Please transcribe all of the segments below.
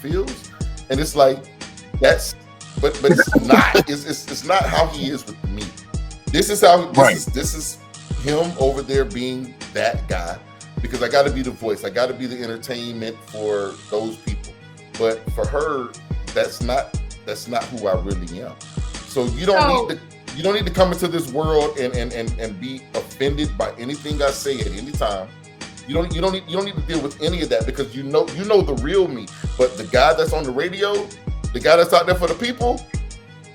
feels, and it's like that's, but it's not. It's not how he is with me. This is how this is him over there being that guy, because I got to be the voice. I got to be the entertainment for those people. But for her, that's not who I really am. So you don't need to come into this world and be offended by anything I say at any time. You don't need to deal with any of that, because you know the real me. But the guy that's on the radio, the guy that's out there for the people,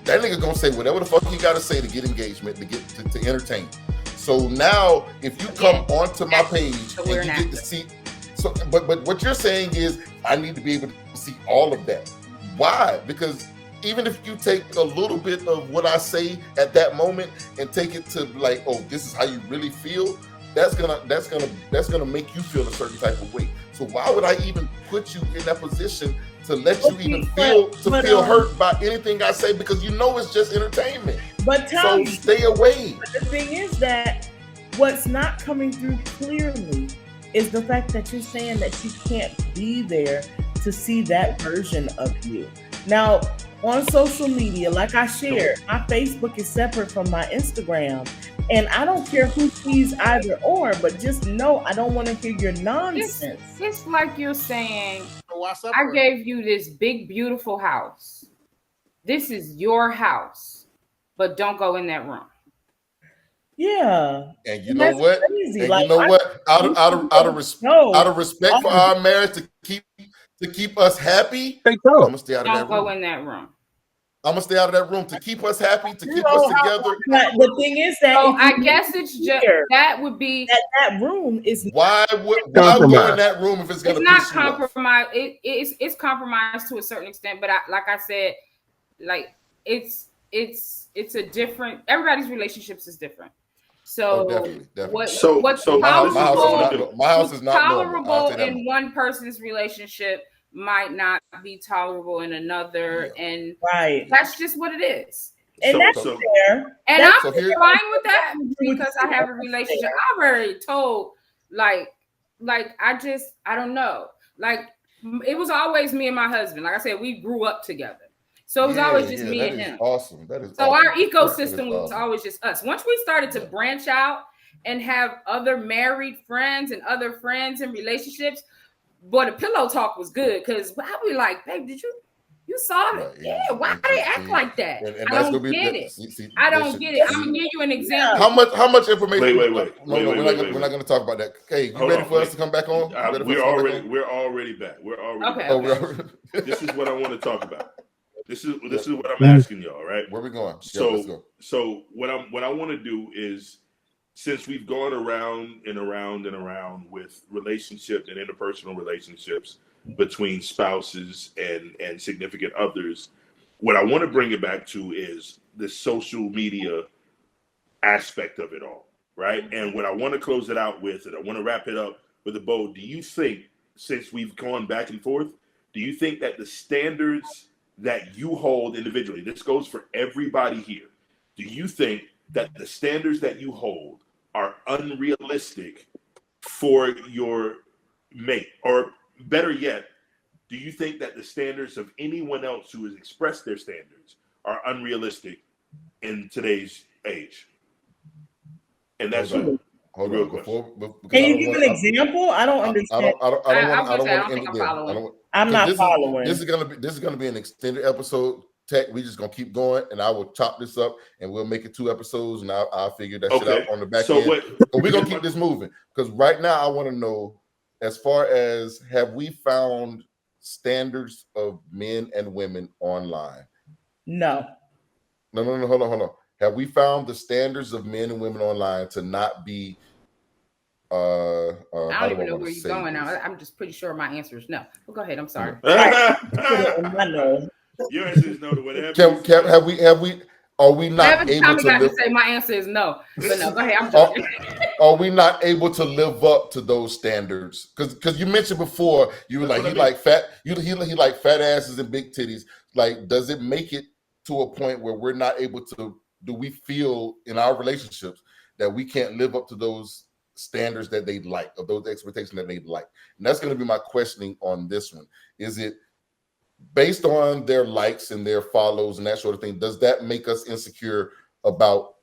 that nigga gonna say whatever the fuck he gotta say to get engagement, to get to entertain. So now, if you come onto my page and you get to see, so but what you're saying is I need to be able to see all of that. Why? Because even if you take a little bit of what I say at that moment and take it to like, oh, this is how you really feel, that's gonna make you feel a certain type of way. So why would I even put you in that position to let you even feel hurt by anything I say? Because you know it's just entertainment. But Tommy, so stay away. But the thing is that what's not coming through clearly is the fact that you're saying that you can't be there to see that version of you. Now, on social media, like I shared, my Facebook is separate from my Instagram. And I don't care who sees either or, but just know I don't want to hear your nonsense. It's like you're saying, I gave you this big, beautiful house. This is your house, but don't go in that room. Yeah. And you know what? Crazy. And like, you know what? Out of respect for our marriage, to keep us happy, I'm gonna stay out of that room. Don't go in that room. I'm gonna stay out of that room to keep us happy, to keep us together. The thing is that I guess it's just that would be that room is why go in that room if it's gonna? It's not compromised. It's compromised to a certain extent, but like I said, like it's a different. Everybody's relationships is different. So definitely. What's tolerable? My house is not tolerable in one person's relationship might not be tolerable in another, and that's just what it is. And that's fair. And I'm fine with that because I have a relationship. I've already told, like I don't know. Like it was always me and my husband. Like I said, we grew up together. So it was always just me and him. Awesome. That is so awesome. Our ecosystem was always just us. Once we started to branch out and have other married friends and other friends in relationships, boy, the pillow talk was good because I be like, babe, did you saw it? Right, yeah. Why do they act like that? And I don't get it. I don't get it. I'm gonna give you an example. How much information? Wait. We're not gonna talk about that. Hey, you ready for us to come back on? We're already back. We're already back. This is what I want to talk about. This is what I'm asking y'all, right? Where we going? Let's go. So what I want to do is, since we've gone around and around and around with relationships and interpersonal relationships between spouses and significant others, what I want to bring it back to is the social media aspect of it all, right? And what I want to close it out with, and I want to wrap it up with a bow, do you think, since we've gone back and forth, do you think that the standards that you hold individually, this goes for everybody here, do you think that the standards that you hold are unrealistic for your mate? Or better yet, do you think that the standards of anyone else who has expressed their standards are unrealistic in today's age? And that's Hold on. Can you give an example? I don't understand. I don't want to end it there. I'm not following. This is gonna be an extended episode. Tech, we just gonna keep going, and I will chop this up, and we'll make it 2 episodes, and I'll figure that shit out on the back end. But we're gonna keep this moving because right now I want to know, as far as have we found standards of men and women online? No. Hold on. Have we found the standards of men and women online to not be? I don't even know where you're going now. I'm just pretty sure my answer is no. Well, go ahead. I'm sorry. Your answer is no to whatever. Have we? Are we not able to say my answer is no? But no, go ahead. I'm joking. Are we not able to live up to those standards? Because you mentioned before you were like he like fat asses and big titties. Like, does it make it to a point where we're not able to? Do we feel in our relationships that we can't live up to those standards that they like, or those expectations that they like? And that's going to be my questioning on this one. Is it based on their likes and their follows and that sort of thing, does that make us insecure about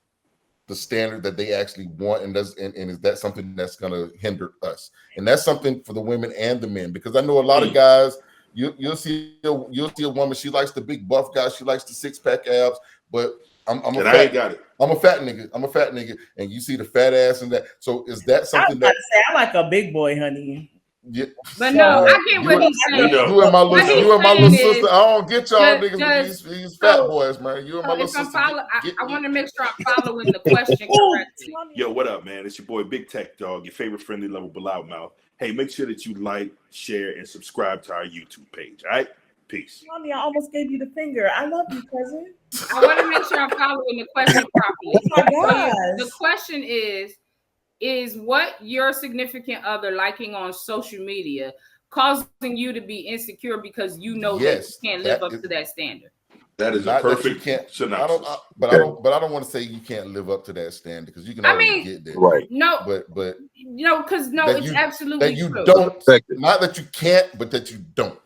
the standard that they actually want, and is that something that's going to hinder us? And that's something for the women and the men, because I know a lot of guys, you'll see a woman, she likes the big buff guy, she likes the 6-pack abs, but I'm a fat nigga, and you see the fat ass and that. So is that something that I like a big boy, honey? Yeah. But no, I get what he's saying. You and my little sister. I don't get y'all niggas with these fat boys, man. You and my little sister. I want to make sure I'm following the question correctly. Yo, what up, man? It's your boy Big Tech Dog, your favorite friendly level loudmouth. Hey, make sure that you like, share, and subscribe to our YouTube page. All right? Peace. Mommy, I almost gave you the finger. I love you, cousin. I want to make sure I'm following the question properly. Oh my gosh. The question is what your significant other liking on social media causing you to be insecure because you know that you can't live up to that standard? That is a perfect synopsis. I don't want to say you can't live up to that standard, because you can already get there. Right. No, but it's absolutely that you true. don't. Not that you can't, but that you don't.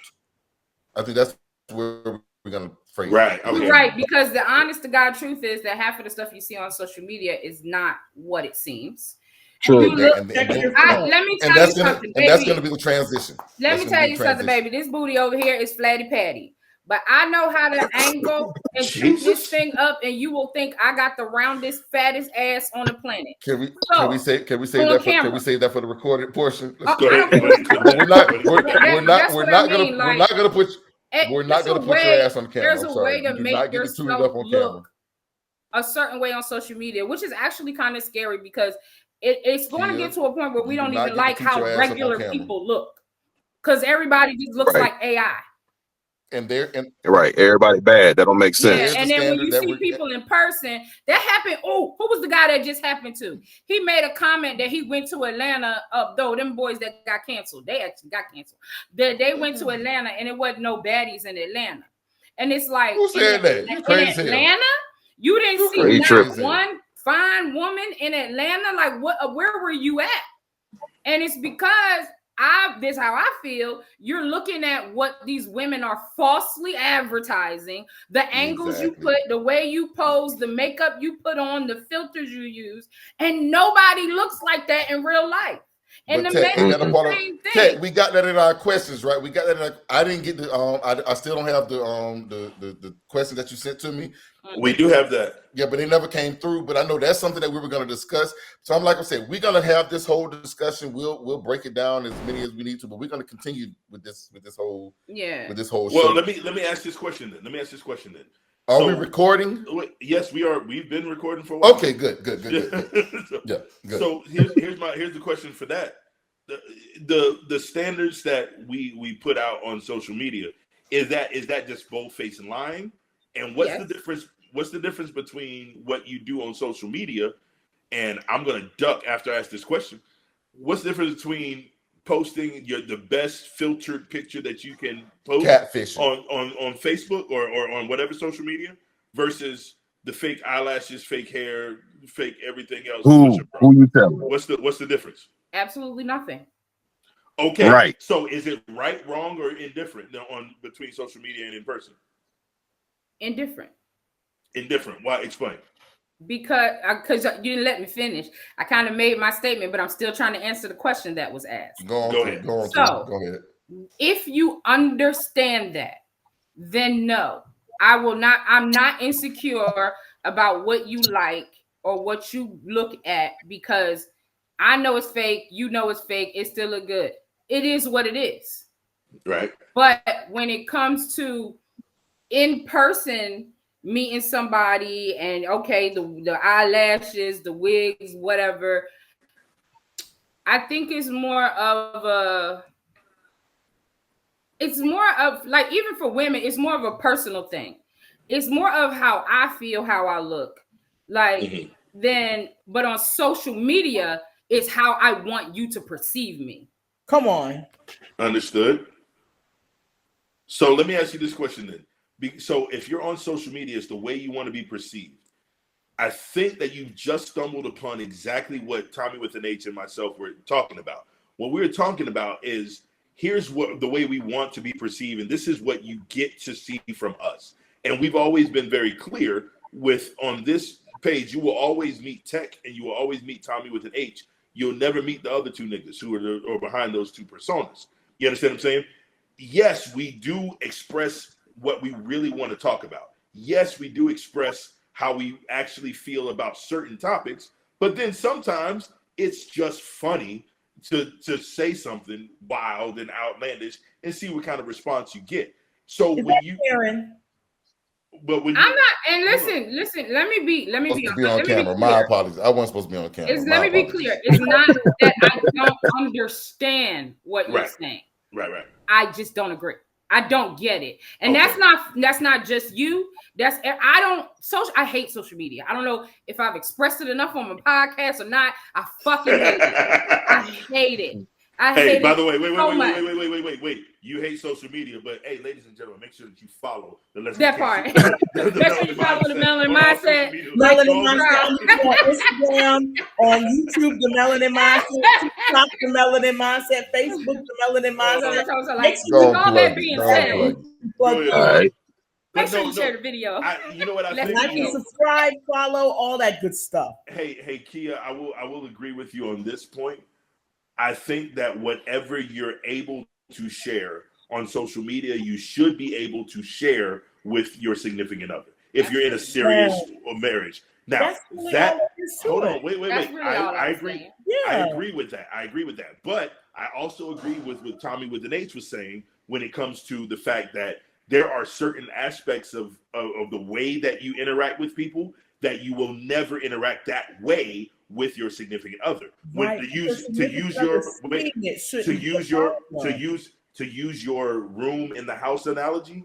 I think that's where we're gonna phrase. Right. Okay. Right, because the honest to God truth is that half of the stuff you see on social media is not what it seems. True. Let me tell you something, baby. And that's gonna be the transition. Let me tell you something, baby. This booty over here is flatty patty. But I know how to angle and shoot this thing up, and you will think I got the roundest, fattest ass on the planet. Can we say that for the recorded portion? Let's go ahead. We're not gonna put your ass on the camera. There's a way to make yourself look a certain way on social media, which is actually kind of scary, because it's going to get to a point where we don't even like how regular people look, because everybody just looks like AI. Right, everybody bad. That don't make sense. Yeah, and then when you see people in person, that happened. Oh, who was the guy that just happened to? He made a comment that he went to Atlanta. Though them boys that got canceled, they actually got canceled. They went to Atlanta, and it wasn't no baddies in Atlanta. And it's like, who said that? In Atlanta, you didn't see not one fine woman in Atlanta. Like, what? Where were you at? And it's because this is how I feel. You're looking at what these women are falsely advertising, the angles you put, the way you pose, the makeup you put on, the filters you use, and nobody looks like that in real life. And the same thing. We got that in our questions, right? We got that. I didn't get the. I still don't have the question that you sent to me. We do have that. Yeah, but it never came through. But I know that's something that we were going to discuss. So I'm like I said, we're going to have this whole discussion. We'll break it down as many as we need to, but we're going to continue with this whole Well, show. let me ask this question then. Are we recording? Yes, we are. We've been recording for a while. Okay, good. Yeah, good. So here's the question for that. The standards that we put out on social media, is that just bold-faced lying? And what's the difference? What's the difference between what you do on social media? And I'm gonna duck after I ask this question. What's the difference between posting the best filtered picture that you can post on Facebook or on whatever social media versus the fake eyelashes, fake hair, fake everything else? Who you telling? What's the difference? Absolutely nothing. Okay, right. So is it right, wrong, or indifferent between social media and in person? Indifferent. Why? Explain. Because you didn't let me finish. I kind of made my statement, but I'm still trying to answer the question that was asked. Go ahead. If you understand that, then no, I will not. I'm not insecure about what you like or what you look at, because I know it's fake. You know it's fake. It still look good. It is what it is. Right. But when it comes to in person meeting somebody and the eyelashes, the wigs, whatever, I think it's more of like, even for women, it's more of a personal thing. It's more of how I feel, how I look, like but on social media, it's how I want you to perceive me. Come on. Understood. So let me ask you this question then. So if you're on social media, it's the way you want to be perceived. I think that you've just stumbled upon exactly what Tommy with an H and myself were talking about. What we're talking about is here's what the way we want to be perceived, and this is what you get to see from us. And we've always been very clear with on this page, you will always meet Tech and you will always meet Tommy with an H. You'll never meet the other two niggas who are behind those two personas. You understand what I'm saying? Yes, we do express what we really want to talk about. Yes, we do express how we actually feel about certain topics, but then sometimes it's just funny to say something wild and outlandish and see what kind of response you get. So Is when that you, Karen? but when I'm you, not. And listen. Let me be on camera. My apologies. I wasn't supposed to be on camera. Let me be clear. It's not that I don't understand what you're saying. Right. I just don't agree. I don't get it. And that's not just you. I hate social media. I don't know if I've expressed it enough on my podcast or not. I fucking hate it. I hate it. Hey, by the way, wait. You hate social media, but hey, ladies and gentlemen, make sure that you follow the Leslie that part. Make sure you follow the Melanin Mindset. Melanin Mindset on Instagram, on YouTube, the Melanin Mindset, TikTok, the Melanin Mindset, Facebook, the Melanin Mindset. With all that being said, make sure you share the video. You know what I think? Like and subscribe, follow, all that good stuff. Hey, Kia, I will agree with you on this point. I think that whatever you're able to share on social media, you should be able to share with your significant other if you're in a serious marriage. Now, hold on, wait. Really I agree. Yeah. I agree with that. But I also agree with Tommy with an H was saying when it comes to the fact that there are certain aspects of the way that you interact with people that you will never interact that way with your significant other. Right. To use your room in the house analogy,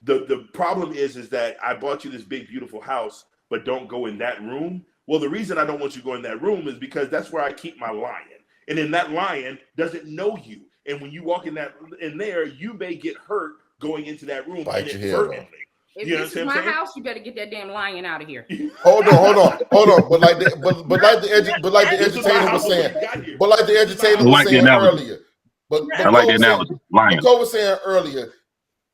the problem is that I bought you this big beautiful house, but don't go in that room. Well, the reason I don't want you to go in that room is because that's where I keep my lion, and then that lion doesn't know you, and when you walk in there, you may get hurt going into that room inadvertently. If this is my house, you better get that damn lion out of here. Hold on. But like the educator was saying earlier. I like the analogy. Lion. Nicole was saying earlier,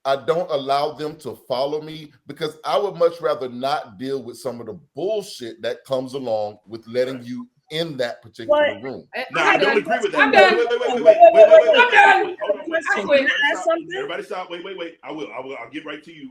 I don't allow them to follow me because I would much rather not deal with some of the bullshit that comes along with letting you in that particular room. No, I don't agree with that. Wait. Everybody stop. Wait. I'll get right to you,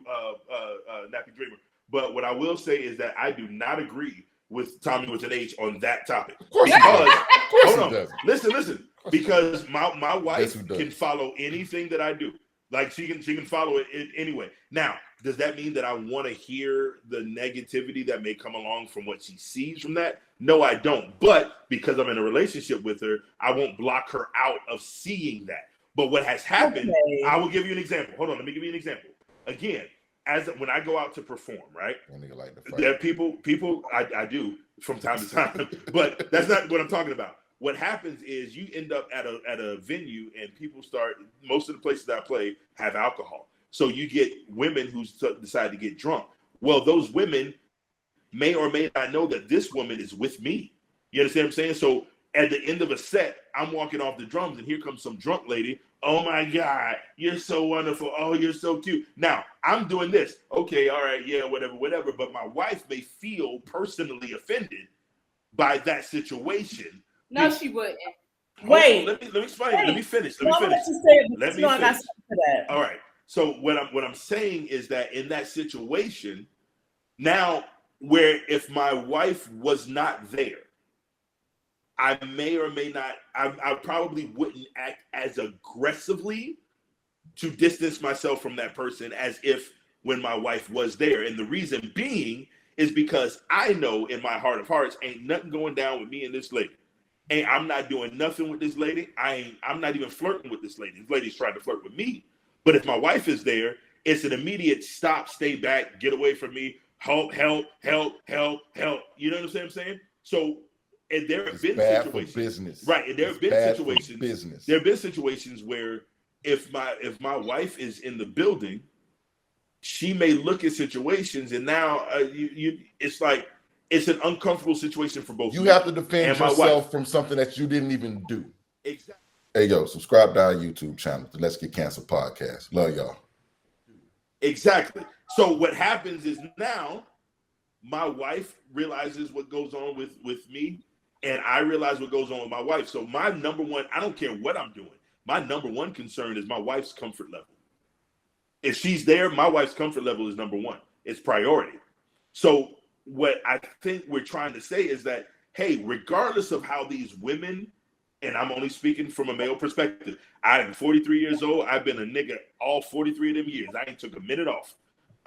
Nappy Dreamer. But what I will say is that I do not agree with Tommy with an H on that topic. Of course, hold on. Listen. Because my wife can follow anything that I do. Like she can follow it anyway. Now, does that mean that I want to hear the negativity that may come along from what she sees from that? No, I don't. But because I'm in a relationship with her, I won't block her out of seeing that. But what has happened, I will give you an example. Hold on, let me give you an example. Again, when I go out to perform, right? There are people I do from time to time, but that's not what I'm talking about. What happens is you end up at a venue and people most of the places that I play have alcohol. So you get women who decide to get drunk. Well, those women may or may not know that this woman is with me. You understand what I'm saying? So at the end of a set, I'm walking off the drums and here comes some drunk lady. Oh my God, you're so wonderful. Oh, you're so cute. Now I'm doing this. Okay, all right, yeah, whatever. But my wife may feel personally offended by that situation. No, she wouldn't. Wait. Let me explain. Let me finish. All right. So what I'm saying is that in that situation, now where if my wife was not there, I may or may not, I probably wouldn't act as aggressively to distance myself from that person as if when my wife was there. And the reason being is because I know in my heart of hearts, ain't nothing going down with me and this lady. And I'm not doing nothing with this lady. I'm not even flirting with this lady. This lady's trying to flirt with me. But if my wife is there, it's an immediate stop, stay back, get away from me, help. You know what I'm saying? So, and there have been situations, right? And there have been situations. There have been situations where if my wife is in the building, she may look at situations, and now it's like it's an uncomfortable situation for both. You have to defend yourself from something that you didn't even do. Exactly. Hey, yo, subscribe to our YouTube channel, the Let's Get Canceled podcast. Love y'all. Exactly. So what happens is now my wife realizes what goes on with me, and I realize what goes on with my wife. So my number one, I don't care what I'm doing. My number one concern is my wife's comfort level. If she's there, my wife's comfort level is number one. It's priority. So what I think we're trying to say is that, hey, regardless of how these women, and I'm only speaking from a male perspective, I am 43 years old. I've been a nigga all 43 of them years. I ain't took a minute off.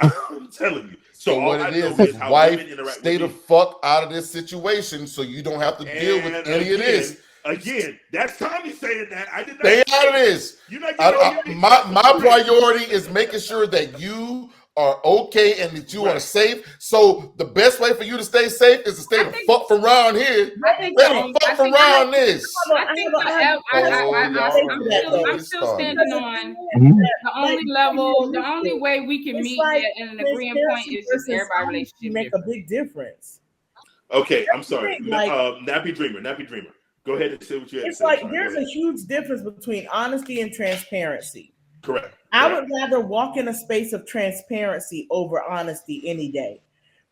I'm telling you. So all what I it know is how wife, women interact stay with the me. fuck out of this situation so you don't have to deal with any of this. Again, that's Tommy saying that. I did not Stay out of this. You're not getting My priority is making sure that you are okay and that you are safe. So the best way for you to stay safe is to stay the fuck from around here. I think Stay the fuck from around this. I'm still standing on the only level, the only way we can meet in an agreeing point is just everybody relationship make a big difference. Okay, I'm sorry. Like, Nappy Dreamer. Go ahead and say what you had to say. It's like there's a huge difference between honesty and transparency. Correct. I would rather walk in a space of transparency over honesty any day,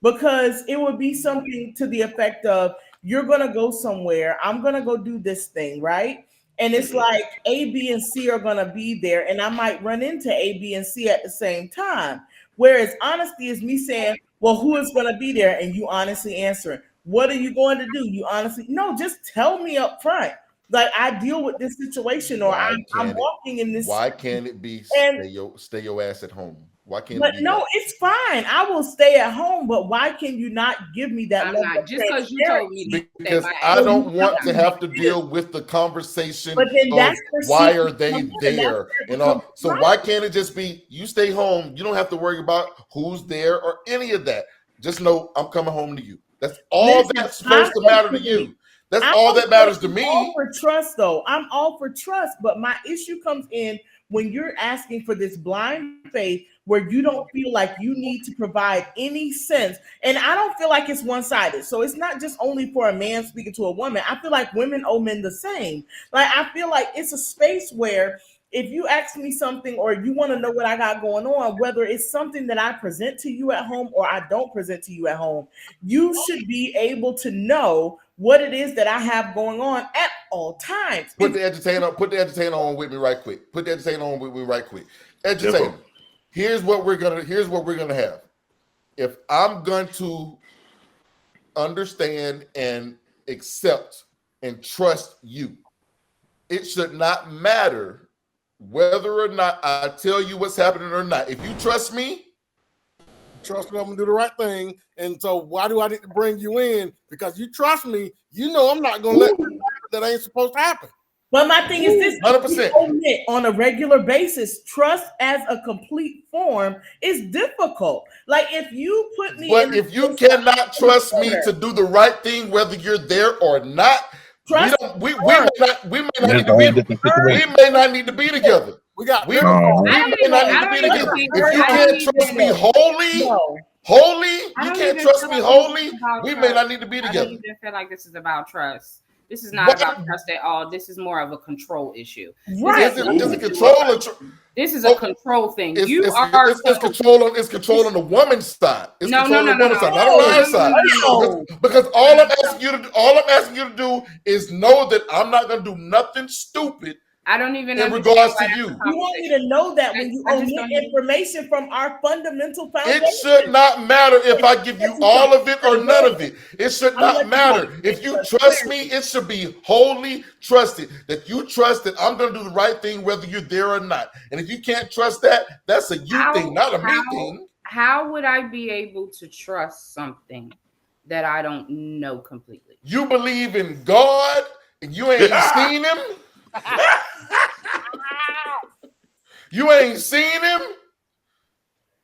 because it would be something to the effect of, you're going to go somewhere, I'm going to go do this thing, right? And it's like A, B, and C are going to be there, and I might run into A, B, and C at the same time. Whereas honesty is me saying, well, who is going to be there? And you honestly answering, what are you going to do? You honestly, no, just tell me up front. Like, I deal with this situation, or I'm walking in this. Why can't it be stay your ass at home? Why can't but it be no, that? it's fine. I will stay at home, but why can you not give me that level of just because you told me because I don't want to have to deal with the conversation but then of that's why are they there and all. So why can't it just be you stay home? You don't have to worry about who's there or any of that. Just know I'm coming home to you. That's all that's supposed to matter to you. That's all that matters to me. I'm all for trust, though. I'm all for trust, but my issue comes in when you're asking for this blind faith where you don't feel like you need to provide any sense. And I don't feel like it's one-sided. So it's not just only for a man speaking to a woman. I feel like women owe men the same. Like, I feel like it's a space where if you ask me something or you want to know what I got going on, whether it's something that I present to you at home or I don't present to you at home, you should be able to know what it is that I have going on at all times. Put the entertainer on with me right quick. Put the entertainer on with me right quick. Entertainer. Here's what we're gonna have. If I'm going to understand and accept and trust you, it should not matter whether or not I tell you what's happening or not. If you trust me, I'm gonna do the right thing. And so why do I need to bring you in? Because you trust me, you know I'm not gonna let that ain't supposed to happen. But my thing is this: 100%. On a regular basis, trust as a complete form is difficult. Like, if you put me, but if you cannot trust me to do the right thing, whether you're there or not, we may not need to be together. We may not need to be together. If you can't trust me wholly, you can't trust me wholly, we may not need to be together. I don't even feel like this is about trust. This is not about trust at all. This is more of a control issue. Right. This is a control thing. It's control on the woman's side. It's control on the woman's side, not on our side. Because all I'm asking you to do is know that I'm not going to do nothing stupid. I don't even in regards to you. You want me to know that when you omit information from our fundamental foundation. It should not matter if I give you all of it or none of it. It should not matter. If you trust me, it should be wholly trusted. That you trust that I'm going to do the right thing whether you're there or not. And if you can't trust that, that's a you thing, not a me thing. How would I be able to trust something that I don't know completely? You believe in God and you ain't seen him? You ain't seen him.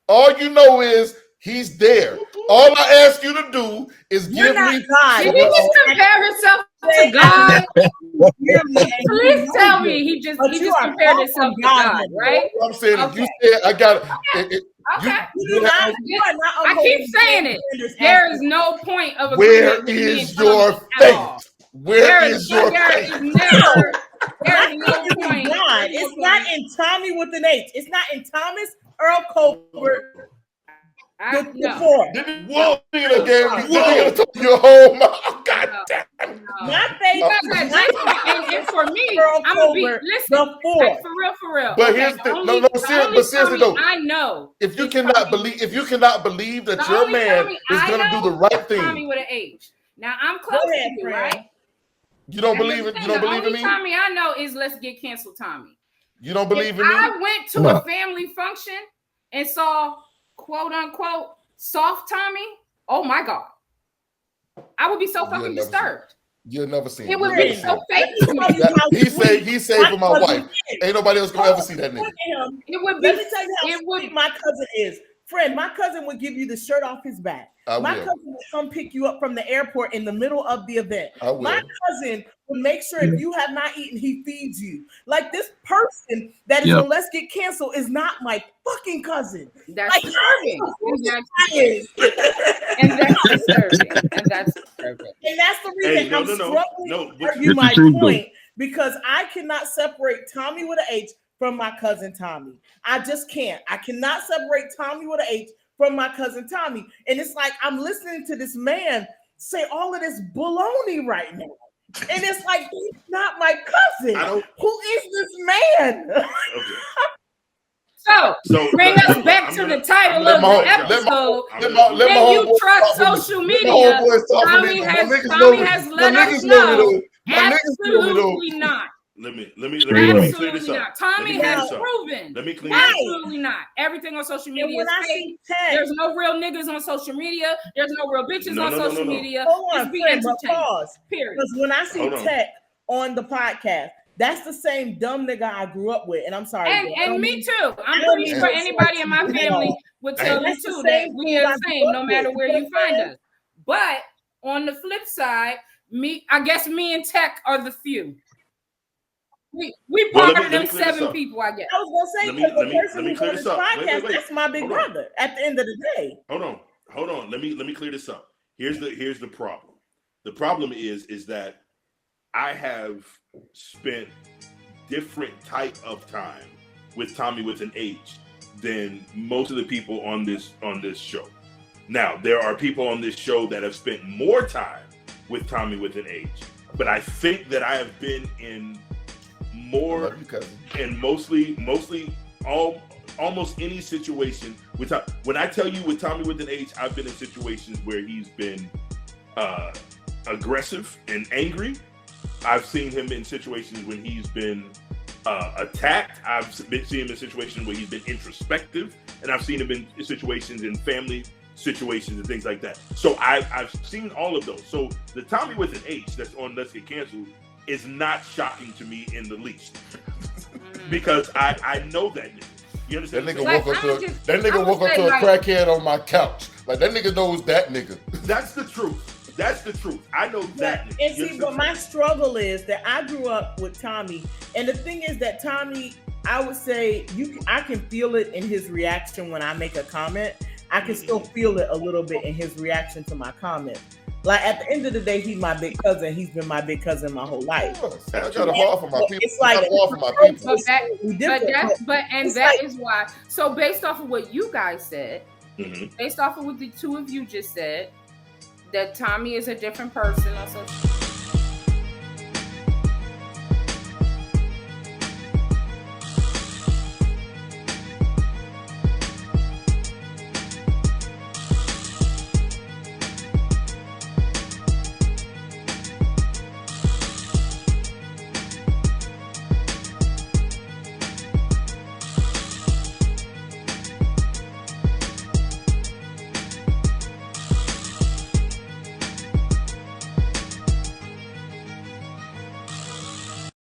All you know is he's there. All I ask you to do is give me. Did he just compare himself to God? Please tell me he just compared himself to God, right? I'm saying if you said I got it. I keep saying it. There is no point of where is your faith? Where is your faith? There's no point. It's not in Tommy with an H. It's not in Thomas Earl Colbert. Whoa, nigga gave me told you home. God damn. My favorite. And for me, I'm gonna be listen. Like, for real. But here's the seriously though, I know if you cannot believe that your man is gonna do the right thing. Tommy with an H. Now I'm close to you, right? You don't believe it? You don't believe in me? The only Tommy I know is Let's Get Canceled Tommy. You don't believe in me? I went to a family function and saw quote unquote soft Tommy. Oh my God. I would be so fucking disturbed. You'll never see it. Would be so fake to me. He saved for my wife. Ain't nobody else gonna ever see that nigga. It would be. Let me tell you how sweet my cousin is. Friend, my cousin would give you the shirt off his back. My cousin would come pick you up from the airport in the middle of the event. My cousin would make sure if you have not eaten, he feeds you. Like this person that is on Let's Get Canceled is not my fucking cousin. That's disturbing. And that's disturbing. And that's the reason I'm struggling to argue my point, because I cannot separate Tommy with an H from my cousin Tommy. I just can't. I cannot separate Tommy with an H from my cousin Tommy. And it's like I'm listening to this man say all of this baloney right now. And it's like, he's not my cousin. Who is this man? So bring us back to the title of the episode. Can you trust social media? Tommy has let us know. Absolutely not. Let me clear this up. Tommy has proven. Let me clear absolutely not. Everything on social media is fake. There's no real niggas on social media. There's no real bitches on social media. Hold on, friend, but pause. Period. Because when I see Tech on the podcast, that's the same dumb nigga I grew up with. And I'm sorry. And me too. I'm pretty sure anybody in my family would tell you too that we are the same no matter where you find us. But on the flip side, I guess me and Tech are the few. We part of them 7 people, I guess. I was gonna say, let me clear this up. That's my big brother. At the end of the day. Hold on. Let me clear this up. Here's the problem. The problem is that I have spent different type of time with Tommy with an H than most of the people on this show. Now, there are people on this show that have spent more time with Tommy with an H, but I think that I have been in more and mostly almost any situation with when I tell you with Tommy with an H, I've been in situations where he's been aggressive and angry. I've seen him in situations when he's been attacked. I've seen him in situations where he's been introspective, and I've seen him in situations in family situations and things like that. So I've seen all of those. So the Tommy with an H that's on Let's Get Canceled is not shocking to me in the least, because I know that nigga. You understand? That nigga woke up to a crackhead on my couch. Like that nigga knows that nigga. That's the truth. I know that nigga. And see, but my struggle is that I grew up with Tommy, and the thing is that Tommy, I would say I can feel it in his reaction when I make a comment. I can still feel it a little bit in his reaction to my comment. Like at the end of the day, he's my big cousin. He's been my big cousin my whole life. I got a heart for my people. It's like that is why. So based off of what you guys said, based off of what the two of you just said, that Tommy is a different person on social.